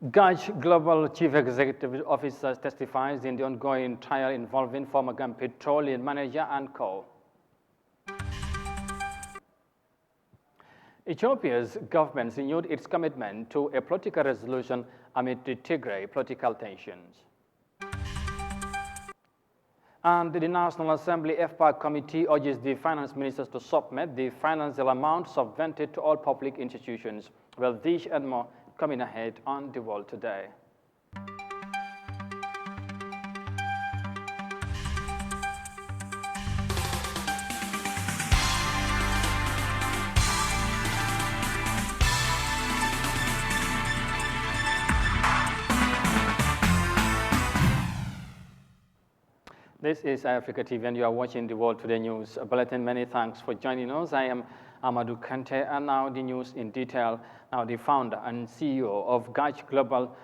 Gaj Global Chief Executive Officer testifies in the ongoing trial involving former Gambia petroleum manager and co. Ethiopia's government renewed its commitment to a political resolution amid the Tigray political tensions. And the National Assembly FPAC committee urges the finance ministers to submit the financial amount subvented to all public institutions. Well, this and more coming ahead on The World Today. This is Eyeafrica TV and you are watching The World Today News Bulletin. Many thanks for joining us. I am Amadou Kante, and now the news in detail. Now, the founder and CEO of Gaj Global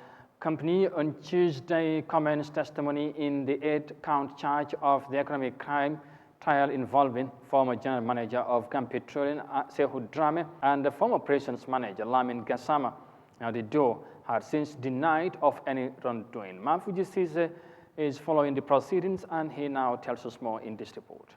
Company on Tuesday commenced testimony in the 8-count charge of the economic crime trial involving former general manager of Gambia Petroleum, Sehu Jammeh, and the former operations manager, Lamin Gassama. Now, the duo had since denied of any wrongdoing. Mafuji Sise is following the proceedings, and he now tells us more in this report.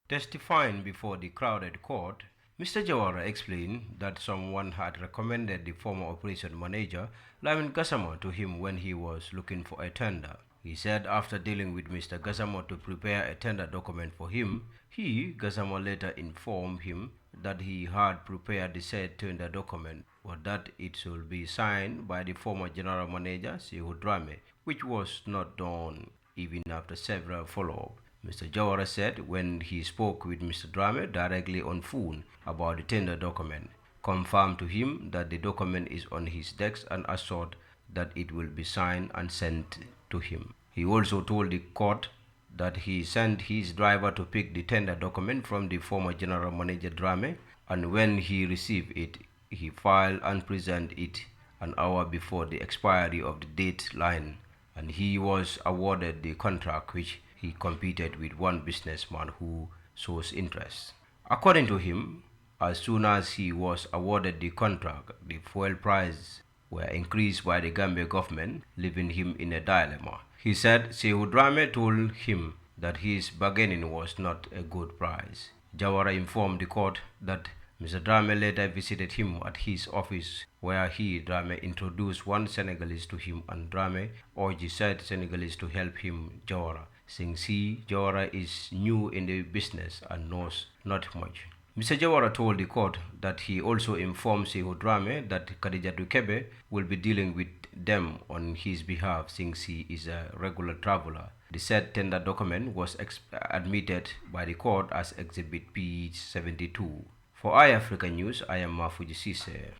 Testifying before the crowded court, Mr. Jawara explained that someone had recommended the former operation manager, Lamin Gassama, to him when he was looking for a tender. He said after dealing with Mr. Gassama to prepare a tender document for him, Gassama later informed him that he had prepared the said tender document, but that it should be signed by the former general manager, Sehu Jammeh, which was not done even after several follow-up. Mr. Jawara said when he spoke with Mr. Jammeh directly on phone about the tender document, confirmed to him that the document is on his desk and assured that it will be signed and sent to him. He also told the court that he sent his driver to pick the tender document from the former general manager Jammeh, and when he received it, he filed and presented it an hour before the expiry of the deadline, and he was awarded the contract, which he competed with one businessman who shows interest. According to him, as soon as he was awarded the contract, the fuel prices were increased by the Gambia government, leaving him in a dilemma. He said Sehu Jammeh told him that his bargaining was not a good price. Jawara informed the court that Mr. Jammeh later visited him at his office, where Jammeh introduced one Senegalese to him, and Jammeh urged said Senegalese to help him, Jawara, since Jawara is new in the business and knows not much. Mr. Jawara told the court that he also informed Sehu Jammeh that Khadijatu Kebe will be dealing with them on his behalf, since he is a regular traveler. The said tender document was admitted by the court as Exhibit P72. For Eyeafrica News, I am Mafuji Sise.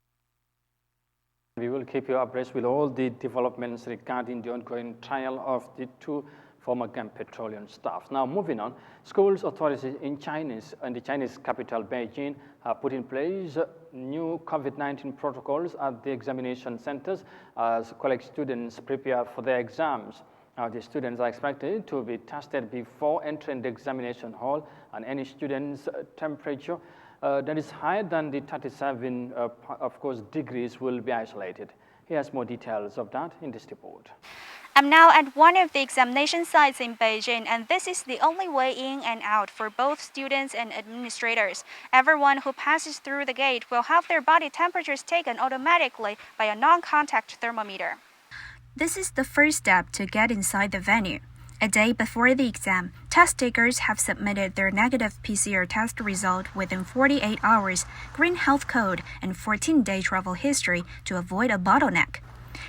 We will keep you abreast with all the developments regarding the ongoing trial of the two former Gambia Petroleum staff. Now, moving on, schools authorities in the Chinese capital, Beijing, have put in place new COVID-19 protocols at the examination centers as college students prepare for their exams. Now, the students are expected to be tested before entering the examination hall, and any student's temperature that is higher than the 37, degrees will be isolated. Here's more details of that in this report. I'm now at one of the examination sites in Beijing, and this is the only way in and out for both students and administrators. Everyone who passes through the gate will have their body temperatures taken automatically by a non-contact thermometer. This is the first step to get inside the venue. A day before the exam, test takers have submitted their negative PCR test result within 48 hours, green health code, and 14-day travel history to avoid a bottleneck.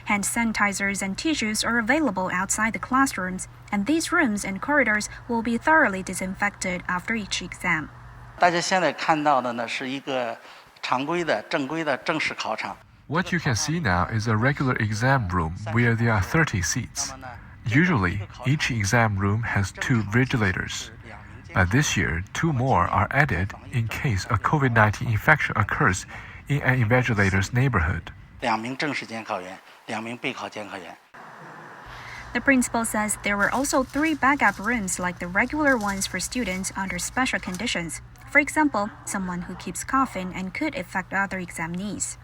Hand sanitizers and tissues are available outside the classrooms, and these rooms and corridors will be thoroughly disinfected after each exam. 大家现在看到的呢是一个常规的、正规的正式考场。 What you can see now is a regular exam room where there are 30 seats. Usually, each exam room has 2 vigilators. But this year, 2 more are added in case a COVID-19 infection occurs in an invigilator's neighborhood. 2名正式监考员，2名备考监考员。 The principal says there were also 3 backup rooms like the regular ones for students under special conditions. For example, someone who keeps coughing and could affect other examinees.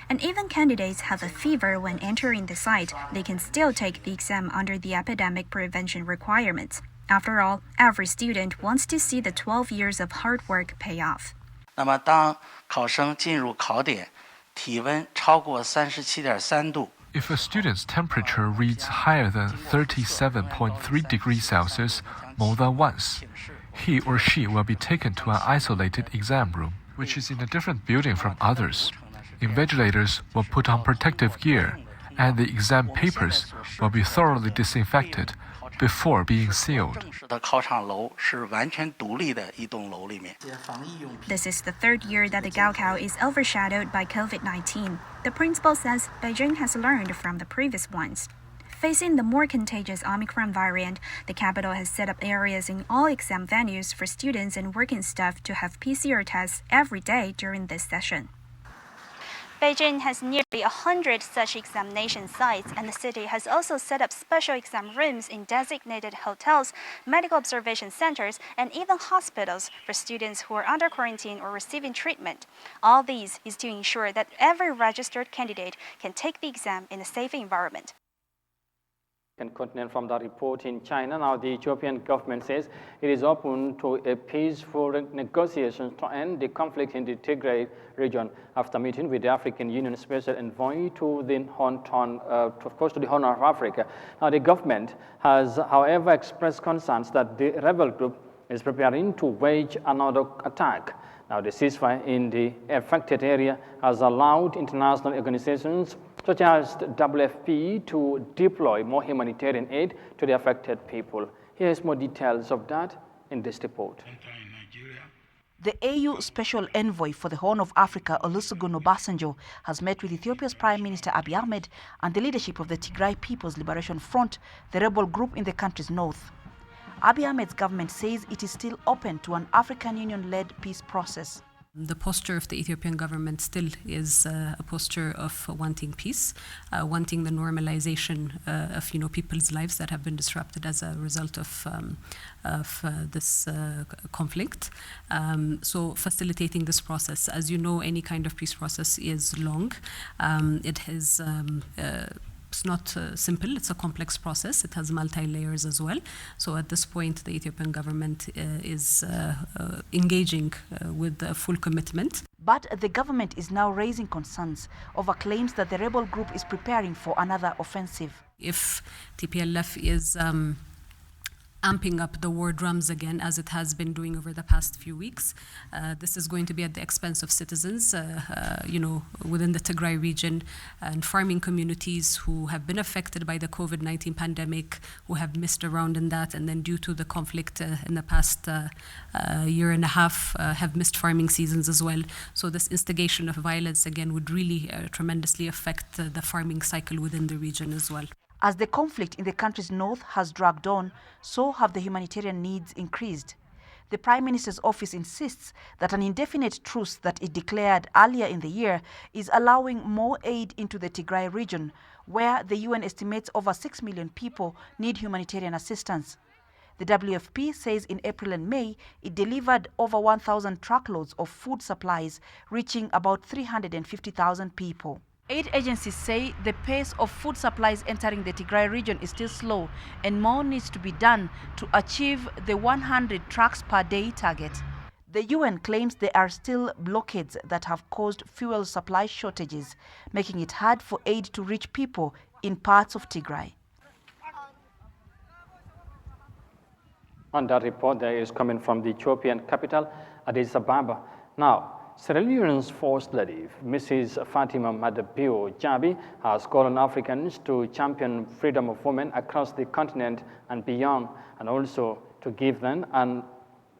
And even candidates have a fever when entering the site, they can still take the exam under the epidemic prevention requirements. After all, every student wants to see the 12 years of hard work pay off. 那么当考生进入考点，体温超过37.3度。 If a student's temperature reads higher than 37.3 degrees Celsius more than once, he or she will be taken to an isolated exam room, which is in a different building from others. Invigilators will put on protective gear, and the exam papers will be thoroughly disinfected before being sealed. This is the third year that the Gaokao is overshadowed by COVID-19. The principal says Beijing has learned from the previous ones. Facing the more contagious Omicron variant, the capital has set up areas in all exam venues for students and working staff to have PCR tests every day during this session. Beijing has nearly 100 such examination sites, and the city has also set up special exam rooms in designated hotels, medical observation centers, and even hospitals for students who are under quarantine or receiving treatment. All these is to ensure that every registered candidate can take the exam in a safe environment. Continent from the report in China. Now, the Ethiopian government says it is open to a peaceful negotiations to end the conflict in the Tigray region after meeting with the African Union special envoy to the Horn of Africa. Now, the government has, however, expressed concerns that the rebel group is preparing to wage another attack. Now, the ceasefire in the affected area has allowed international organizations such as the WFP to deploy more humanitarian aid to the affected people. Here's more details of that in this report. The AU Special Envoy for the Horn of Africa, Olusegun Obasanjo, has met with Ethiopia's Prime Minister Abiy Ahmed and the leadership of the Tigray People's Liberation Front, the rebel group in the country's north. Abiy Ahmed's government says it is still open to an African Union-led peace process. The posture of the Ethiopian government still is a posture of wanting peace, wanting the normalization of people's lives that have been disrupted as a result of this conflict. So facilitating this process, as you know, any kind of peace process is long. It's not simple, it's a complex process. It has multi-layers as well. So at this point, the Ethiopian government is engaging with full commitment. But the government is now raising concerns over claims that the rebel group is preparing for another offensive. If TPLF is amping up the war drums again, as it has been doing over the past few weeks, this is going to be at the expense of citizens, within the Tigray region and farming communities who have been affected by the COVID-19 pandemic, who have missed around in that, and then due to the conflict in the past year and a half, have missed farming seasons as well. So this instigation of violence again would really tremendously affect the farming cycle within the region as well. As the conflict in the country's north has dragged on, so have the humanitarian needs increased. The Prime Minister's office insists that an indefinite truce that it declared earlier in the year is allowing more aid into the Tigray region, where the UN estimates over 6 million people need humanitarian assistance. The WFP says in April and May, it delivered over 1,000 truckloads of food supplies, reaching about 350,000 people. Aid agencies say the pace of food supplies entering the Tigray region is still slow, and more needs to be done to achieve the 100 trucks per day target. The UN claims there are still blockades that have caused fuel supply shortages, making it hard for aid to reach people in parts of Tigray. And that report there is coming from the Ethiopian capital, Addis Ababa. Now, Sierra Leone's First Lady, Mrs. Fatima Madabiu Jabi, has called on Africans to champion freedom of women across the continent and beyond, and also to give them an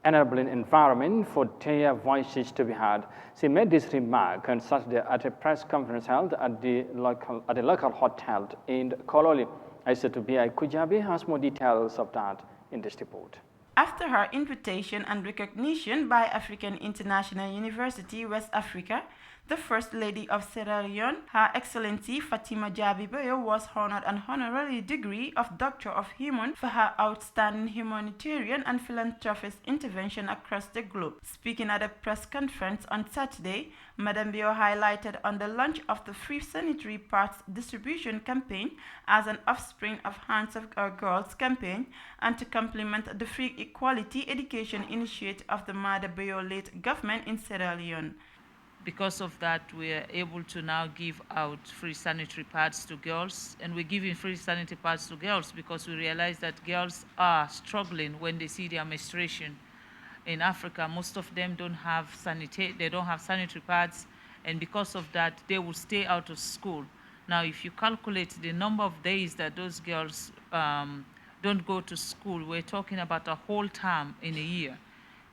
enabling environment for their voices to be heard. She made this remark on Saturday at a press conference held at the local hotel in Kololi. Aissatou Kujabi has more details of that in this report. After her invitation and recognition by African International University, West Africa, The First Lady of Sierra Leone, Her Excellency Fatima Jabi-Bayo, was honored an honorary degree of Doctor of Human for her outstanding humanitarian and philanthropist intervention across the globe. Speaking at a press conference on Saturday, Madam Bayo highlighted on the launch of the free sanitary pads distribution campaign as an offspring of Hands of Our Girls campaign and to complement the free equality education initiative of the Madam Bayo-led government in Sierra Leone. Because of that, we are able to now give out free sanitary pads to girls. And we're giving free sanitary pads to girls because we realize that girls are struggling when they see their menstruation. In Africa, most of them don't have sanitary pads, and because of that, they will stay out of school. Now, if you calculate the number of days that those girls don't go to school, we're talking about a whole term in a year,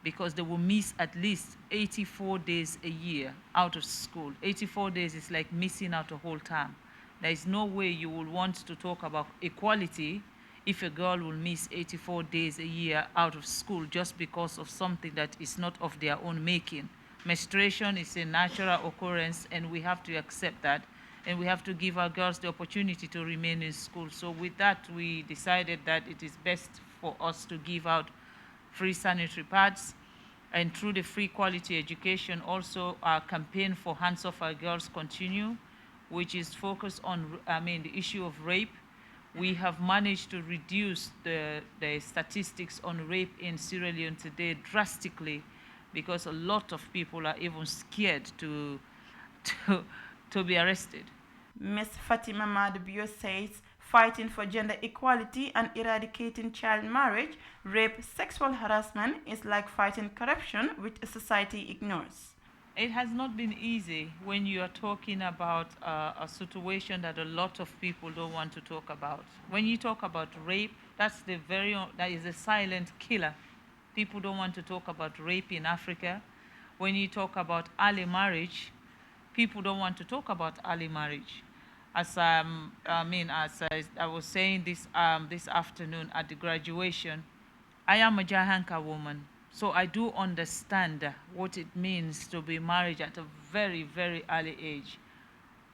because they will miss at least 84 days a year out of school. 84 days is like missing out a whole term. There is no way you will want to talk about equality if a girl will miss 84 days a year out of school just because of something that is not of their own making. Menstruation is a natural occurrence, and we have to accept that, and we have to give our girls the opportunity to remain in school. So with that, we decided that it is best for us to give out free sanitary pads, and through the free quality education, also our campaign for Hands Off Our Girls continue, which is focused on, the issue of rape. We have managed to reduce the statistics on rape in Sierra Leone today drastically, because a lot of people are even scared to be arrested. Ms. Fatima Madubio says fighting for gender equality and eradicating child marriage, rape, sexual harassment is like fighting corruption, which society ignores. It has not been easy when you are talking about a situation that a lot of people don't want to talk about. When you talk about rape, that is a silent killer. People don't want to talk about rape in Africa. When you talk about early marriage, people don't want to talk about early marriage. As I was saying this afternoon at the graduation, I am a Jahanka woman, so I do understand what it means to be married at a very, very early age.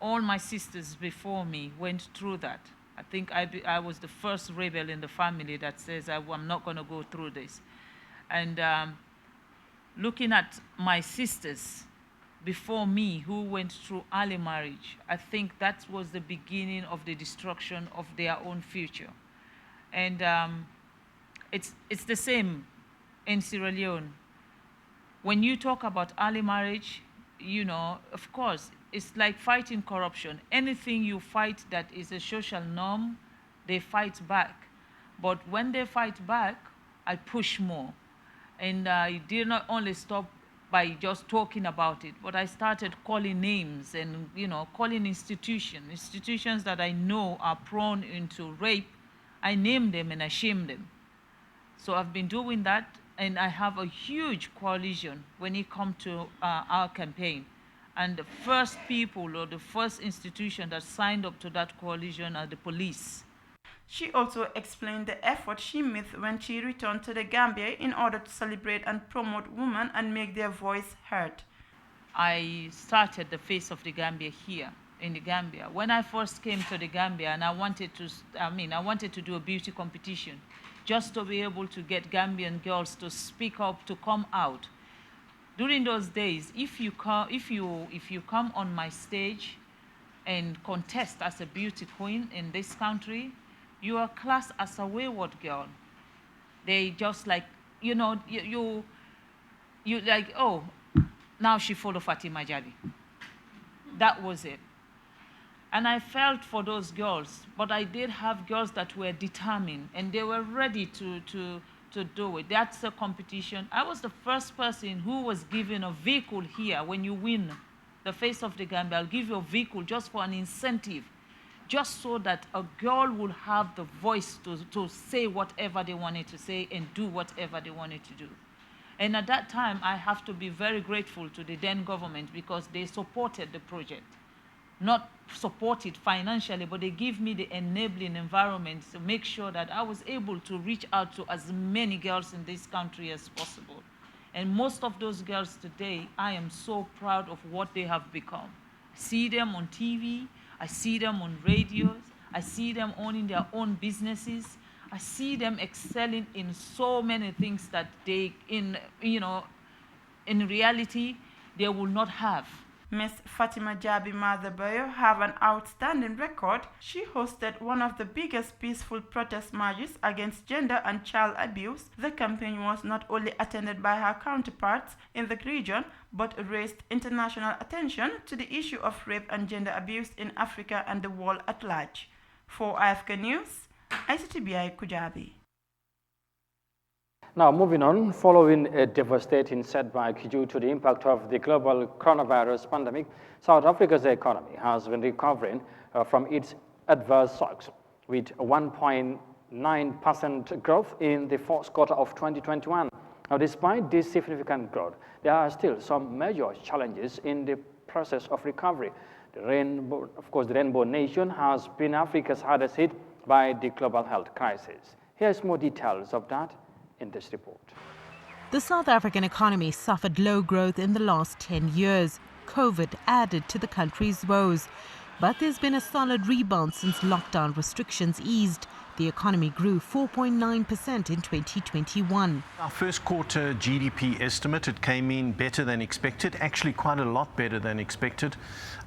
All my sisters before me went through that. I think I was the first rebel in the family that says I'm not going to go through this. And looking at my sisters before me who went through early marriage, I think that was the beginning of the destruction of their own future. And it's the same in Sierra Leone. When you talk about early marriage, of course, it's like fighting corruption. Anything you fight that is a social norm, they fight back. But when they fight back, I push more. And I did not only stop by just talking about it, but I started calling names and, calling institutions that I know are prone into rape. I name them and I shame them. So I've been doing that, and I have a huge coalition when it comes to our campaign. And the first people or the first institution that signed up to that coalition are the police. She also explained the effort she made when she returned to the Gambia in order to celebrate and promote women and make their voice heard. I started the Face of the Gambia here in the Gambia. When I first came to the Gambia, and I wanted to do a beauty competition, just to be able to get Gambian girls to speak up, to come out. During those days, if you come on my stage and contest as a beauty queen in this country, you are classed as a wayward girl. They just like, you like, oh, now she follow Fatima Jabi. That was it. And I felt for those girls, but I did have girls that were determined and they were ready to do it. That's a competition. I was the first person who was given a vehicle here. When you win the Face of the Gambia, I'll give you a vehicle just for an incentive, just so that a girl will have the voice to say whatever they wanted to say and do whatever they wanted to do. And at that time, I have to be very grateful to the then government because they supported the project. Not supported financially, but they give me the enabling environment to make sure that I was able to reach out to as many girls in this country as possible. And most of those girls today, I am so proud of what they have become. I see them on TV, I see them on radios, I see them owning their own businesses. I see them excelling in so many things that they, in reality, they will not have. Ms. Fatima Jabi Madhabayo have an outstanding record. She hosted one of the biggest peaceful protest marches against gender and child abuse. The campaign was not only attended by her counterparts in the region, but raised international attention to the issue of rape and gender abuse in Africa and the world at large. For Eyeafrica News, ICTBI Kujabi. Now, moving on, following a devastating setback due to the impact of the global coronavirus pandemic, South Africa's economy has been recovering from its adverse shocks, with 1.9% growth in the fourth quarter of 2021. Now, despite this significant growth, there are still some major challenges in the process of recovery. The Rainbow Nation has been Africa's hardest hit by the global health crisis. Here's more details of that in this report. The South African economy suffered low growth in the last 10 years. COVID added to the country's woes. But there's been a solid rebound since lockdown restrictions eased. The economy grew 4.9% in 2021. Our first quarter GDP estimate, it came in better than expected, actually quite a lot better than expected,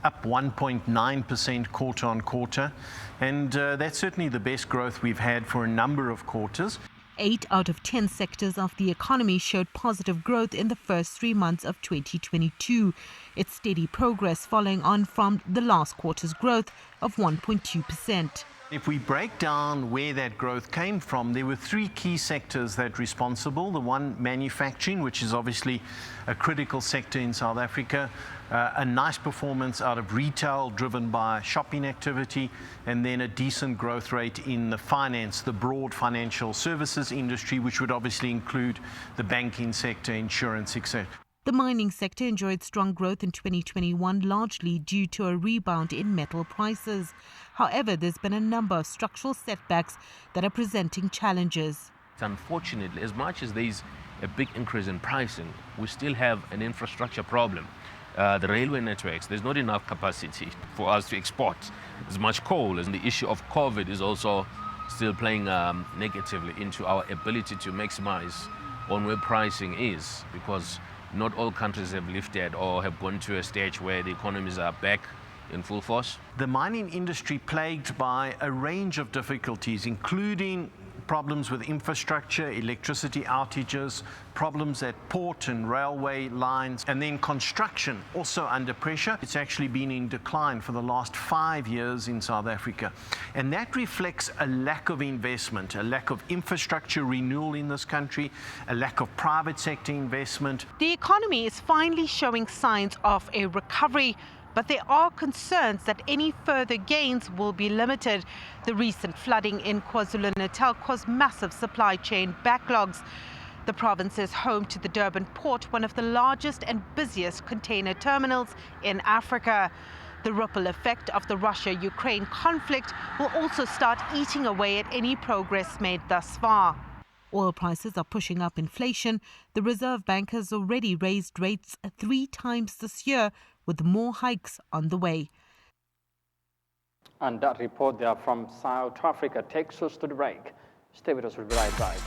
up 1.9% quarter on quarter. And that's certainly the best growth we've had for a number of quarters. 8 out of 10 sectors of the economy showed positive growth in the first 3 months of 2022. It's steady progress following on from the last quarter's growth of 1.2%. If we break down where that growth came from, there were 3 key sectors that were responsible. The one, manufacturing, which is obviously a critical sector in South Africa. A nice performance out of retail driven by shopping activity, and then a decent growth rate in the finance, the broad financial services industry, which would obviously include the banking sector, insurance, etc. The mining sector enjoyed strong growth in 2021, largely due to a rebound in metal prices. However, there's been a number of structural setbacks that are presenting challenges. Unfortunately, as much as there's a big increase in pricing, we still have an infrastructure problem. The railway networks, there's not enough capacity for us to export as much coal, and the issue of COVID is also still playing negatively into our ability to maximize on where pricing is, because not all countries have lifted or have gone to a stage where the economies are back in full force. The mining industry plagued by a range of difficulties, including problems with infrastructure, electricity outages, problems at port and railway lines, and then construction also under pressure. It's actually been in decline for the last 5 years in South Africa. And that reflects a lack of investment, a lack of infrastructure renewal in this country, a lack of private sector investment. The economy is finally showing signs of a recovery, but there are concerns that any further gains will be limited. The recent flooding in KwaZulu-Natal caused massive supply chain backlogs. The province is home to the Durban port, one of the largest and busiest container terminals in Africa. The ripple effect of the Russia-Ukraine conflict will also start eating away at any progress made thus far. Oil prices are pushing up inflation. The Reserve Bank has already raised rates 3 times this year, with more hikes on the way. And that report there from South Africa takes us to the break. Stay with us, we'll be right back.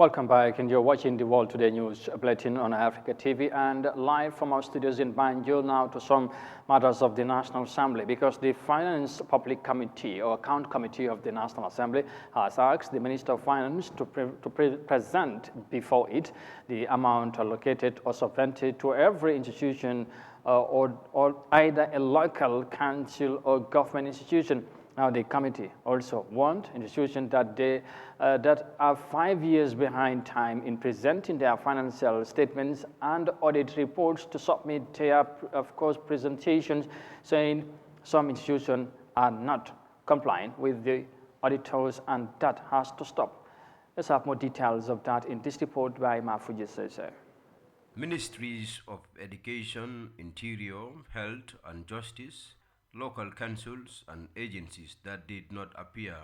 Welcome back, and you're watching the World Today News Bulletin on Eyeafrica TV, and live from our studios in Banjul now to some matters of the National Assembly, because the Finance Public Committee or Account Committee of the National Assembly has asked the Minister of Finance to present before it the amount allocated or subvented to every institution or either a local council or government institution. Now, the committee also warned institutions that that are 5 years behind time in presenting their financial statements and audit reports to submit their, of course, presentations, saying some institutions are not complying with the auditors, and that has to stop. Let's have more details of that in this report by Mafuji Sese. Ministries of Education, Interior, Health and Justice, local councils and agencies that did not appear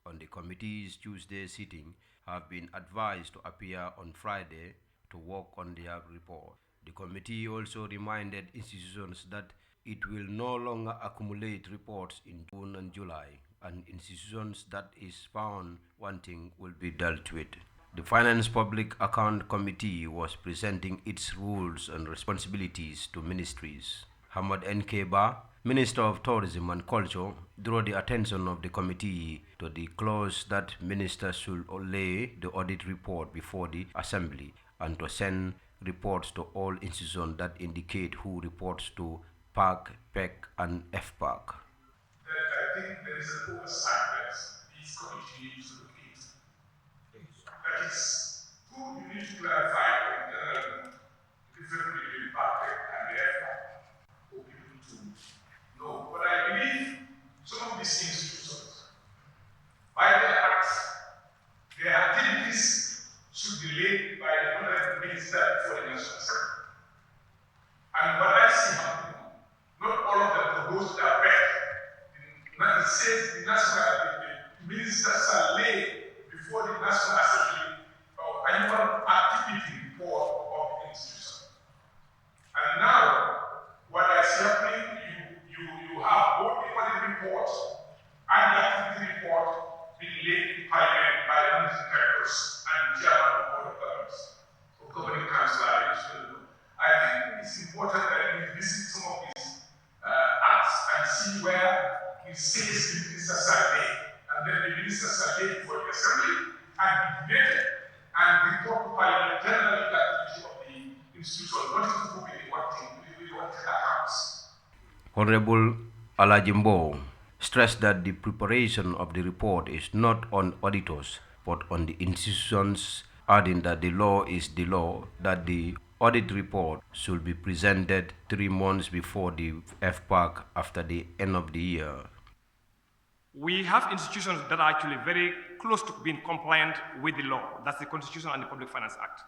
on the committee's Tuesday sitting have been advised to appear on Friday to work on their report. The committee also reminded institutions that it will no longer accumulate reports in June and July, and institutions that is found wanting will be dealt with. The Finance Public Account Committee was presenting its rules and responsibilities to ministries. Hamad N. Keba, Minister of Tourism and Culture, drew the attention of the committee to the clause that ministers should lay the audit report before the Assembly and to send reports to all institutions that indicate who reports to PAC, PEC, and FPAC. I think there is an oversight that this committee needs to look into. That is, who you need to clarify in general the difference between PAC and the FPAC. No, but I believe some of these institutions, by their acts, their activities should be laid by the Honorable Minister for the National Assembly. And what I see happening, not all of them will go to their bed. It says the ministers shall lay before the National Assembly or annual activity report of the institution. And now, what I see happening, you have both the audit report and the activity report being laid in Parliament by the managing directors and chairman of the Board of Governors or governing council. I think it's important that we visit some of these acts and see where it says the ministers are laid, and then the ministers are laid before the Assembly and be debated and report to Parliament generally the activity of the institution, nothing to do with the audited accounts. Honorable Alajimbo stressed that the preparation of the report is not on auditors, but on the institutions, adding that the law is the law, that the audit report should be presented 3 months before the FPAC after the end of the year. We have institutions that are actually very close to being compliant with the law. That's the Constitution and the Public Finance Act.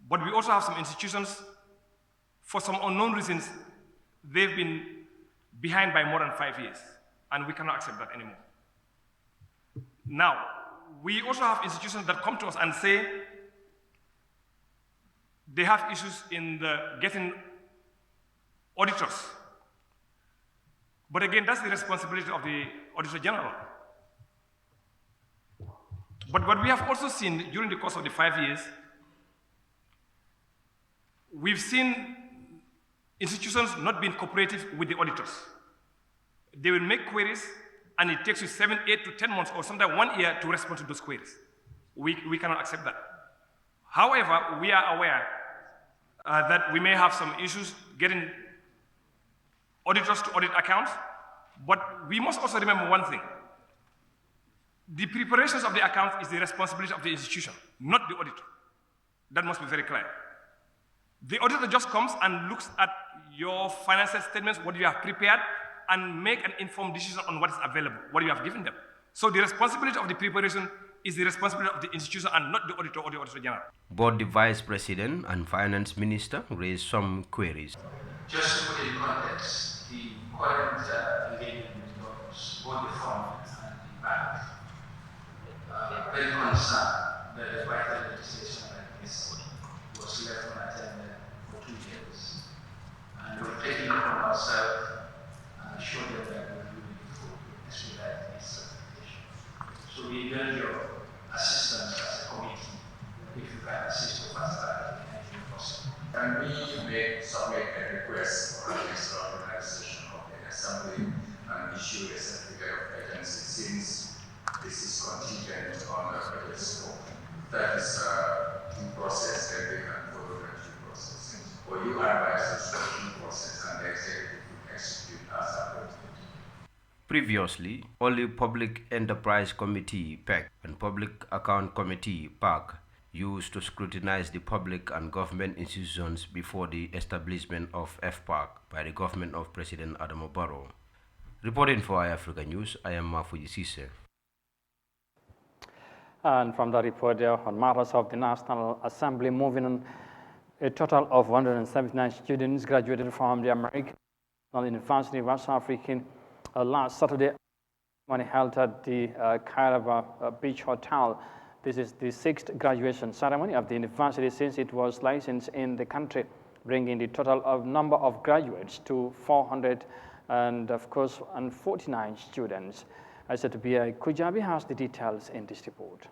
But we also have some institutions, for some unknown reasons, they've been behind by more than 5 years, and we cannot accept that anymore. Now, we also have institutions that come to us and say they have issues in getting auditors. But again, that's the responsibility of the Auditor General. But what we have also seen during the course of the 5 years, we've seen institutions not being cooperative with the auditors. They will make queries, and it takes you 7, 8 to 10 months or sometimes 1 year to respond to those queries. We cannot accept that. However, we are aware that we may have some issues getting auditors to audit accounts, but we must also remember one thing. The preparations of the account is the responsibility of the institution, not the auditor. That must be very clear. The auditor just comes and looks at your financial statements, what you have prepared, and make an informed decision on what is available, what you have given them. So the responsibility of the preparation is the responsibility of the institution and not the auditor or the Auditor General. Both the Vice President and Finance Minister raised some queries. Just to put it in context, the current engagement with governments, both the fund and the bank, very concerned that the vital legislation like this was left unattended for 2 years. And we're taking it from ourselves and assure them that we're doing it for expedite this certification. So we need your assistance as a committee agency, since this is contingent on the budget scope. That is due process, and they can follow the due process. Or you advise us for due process, and the executive will execute as appropriate. Previously, only Public Enterprise Committee (PEC) and Public Account Committee (PAC) used to scrutinize the public and government institutions before the establishment of FPAC by the government of President Adama Barrow. Reporting for Eyeafrica News, I am Mafuji Sise. And from the report there on matters of the National Assembly, moving on, a total of 179 students graduated from the American University West African last Saturday when held at the Kairaba Beach Hotel. This is the 6th graduation ceremony of the university since it was licensed in the country, bringing the total of number of graduates to 400 and of course 49 students. Asatubia Kujabi has the details in this report.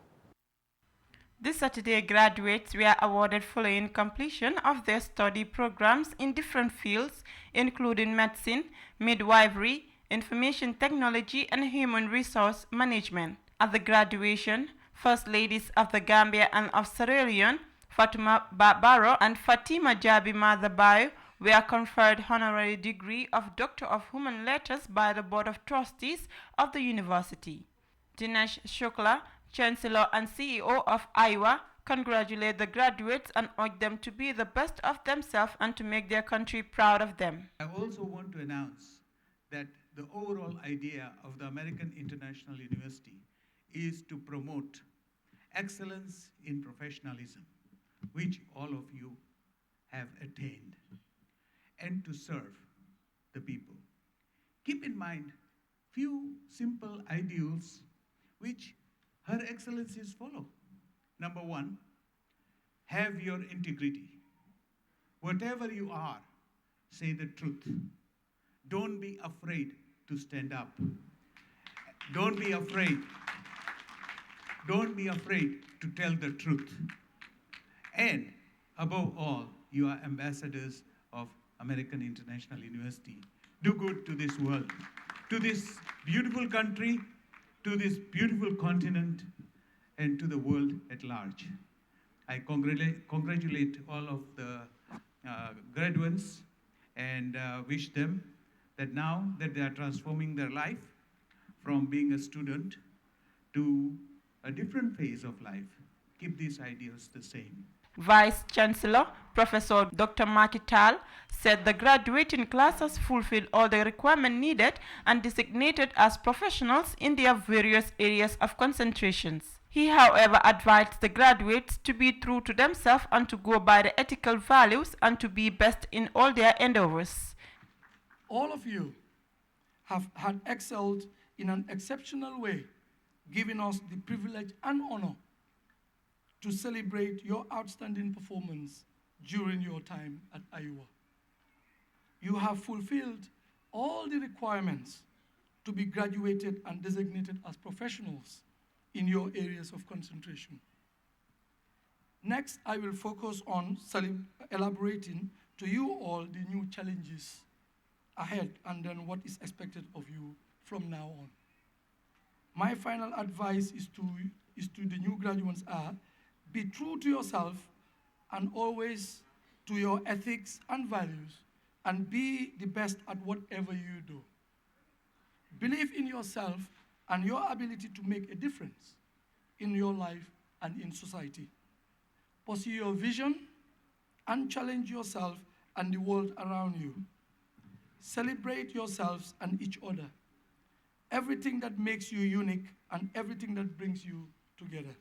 This Saturday, graduates were awarded following completion of their study programs in different fields, including medicine, midwifery, information technology, and human resource management. At the graduation, First Ladies of the Gambia and of Sierra Leone, Fatuma Baro and Fatima Jabi Madhabayo, were conferred honorary degree of Doctor of Human Letters by the Board of Trustees of the university. Dinesh Shukla, Chancellor and CEO of Iowa, congratulate the graduates and urge them to be the best of themselves and to make their country proud of them. I also want to announce that the overall idea of the American International University is to promote excellence in professionalism, which all of you have attained, and to serve the people. Keep in mind few simple ideals which Her Excellencies follow. Number one, have your integrity. Whatever you are, say the truth. Don't be afraid to stand up. Don't be afraid. Don't be afraid to tell the truth. And above all, you are ambassadors of American International University. Do good to this world, to this beautiful country, to this beautiful continent, and to the world at large. I congratulate all of the graduates and wish them that now that they are transforming their life from being a student to a different phase of life, keep these ideals the same. Vice Chancellor Professor Dr. Makital said the graduating class has fulfilled all the requirements needed and designated as professionals in their various areas of concentrations. He, however, advised the graduates to be true to themselves and to go by the ethical values and to be best in all their endeavors. All of you have had excelled in an exceptional way, giving us the privilege and honor to celebrate your outstanding performance during your time at Iowa. You have fulfilled all the requirements to be graduated and designated as professionals in your areas of concentration. Next, I will focus on elaborating to you all the new challenges ahead and then what is expected of you from now on. My final advice is to the new graduates are, be true to yourself and always to your ethics and values, and be the best at whatever you do. Believe in yourself and your ability to make a difference in your life and in society. Pursue your vision and challenge yourself and the world around you. Celebrate yourselves and each other. Everything that makes you unique and everything that brings you together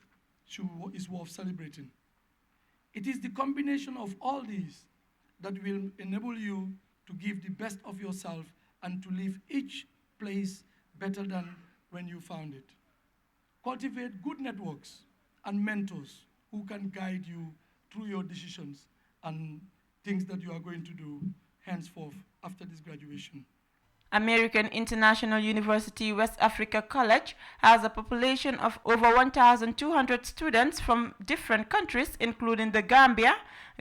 is worth celebrating. It is the combination of all these that will enable you to give the best of yourself and to leave each place better than when you found it. Cultivate good networks and mentors who can guide you through your decisions and things that you are going to do henceforth after this graduation. American International University West Africa College has a population of over 1,200 students from different countries, including the Gambia,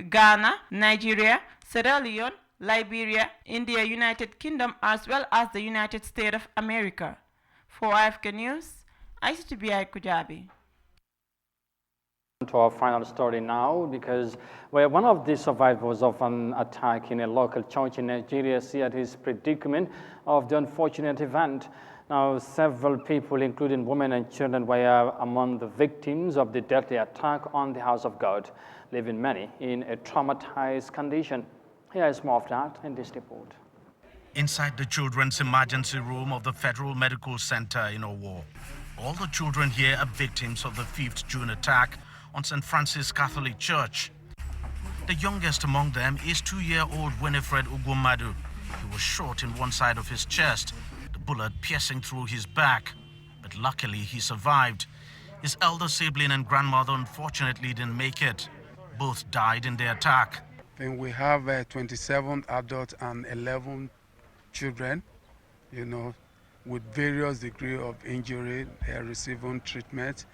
Ghana, Nigeria, Sierra Leone, Liberia, India, United Kingdom, as well as the United States of America. For Eyeafrica News, ICTBI Kujabi. To our final story now, because where one of the survivors of an attack in a local church in Nigeria shared his predicament of the unfortunate event. Now, several people, including women and children, were among the victims of the deadly attack on the house of God, leaving many in a traumatized condition. Here is more of that in this report. Inside the children's emergency room of the Federal Medical Center in Owo, all the children here are victims of the 5th June attack on St. Francis Catholic Church. The youngest among them is 2-year-old Winifred Ugwumadu. He was shot in one side of his chest, the bullet piercing through his back, but luckily he survived. His elder sibling and grandmother unfortunately didn't make it. Both died in the attack. Then we have 27 adults and 11 children, with various degrees of injury. They are receiving treatment.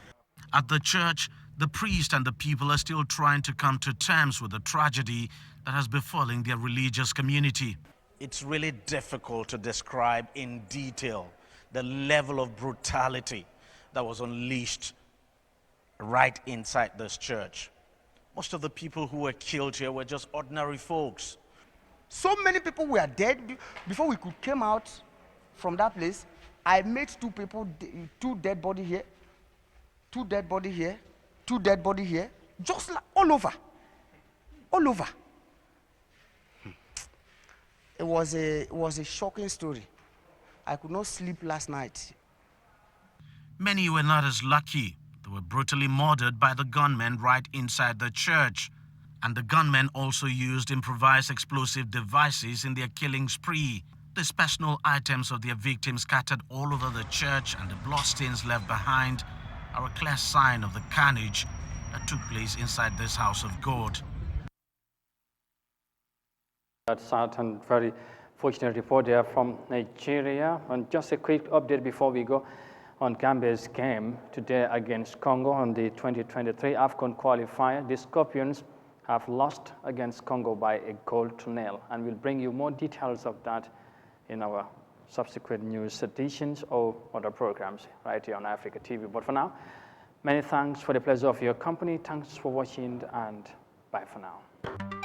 At the church, the priest and the people are still trying to come to terms with the tragedy that has befallen their religious community. It's really difficult to describe in detail the level of brutality that was unleashed right inside this church. Most of the people who were killed here were just ordinary folks. So many people were dead before we could come out from that place. I met 2 people, 2 dead body here, 2 dead body here, 2 dead body here, just like all over. It was a shocking story. I could not sleep last night. Many were not as lucky. They were brutally murdered by the gunmen right inside the church. And the gunmen also used improvised explosive devices in their killing spree. These personal items of their victims scattered all over the church, and the bloodstains left behind are a clear sign of the carnage that took place inside this house of God. That's sad and very fortunate report there from Nigeria. And just a quick update before we go on Gambia's game today against Congo on the 2023 AFCON qualifier. The Scorpions have lost against Congo by a goal to nil, and we'll bring you more details of that in our subsequent news editions or other programs right here on Eyeafrica TV. But for now, many thanks for the pleasure of your company. Thanks for watching, and bye for now.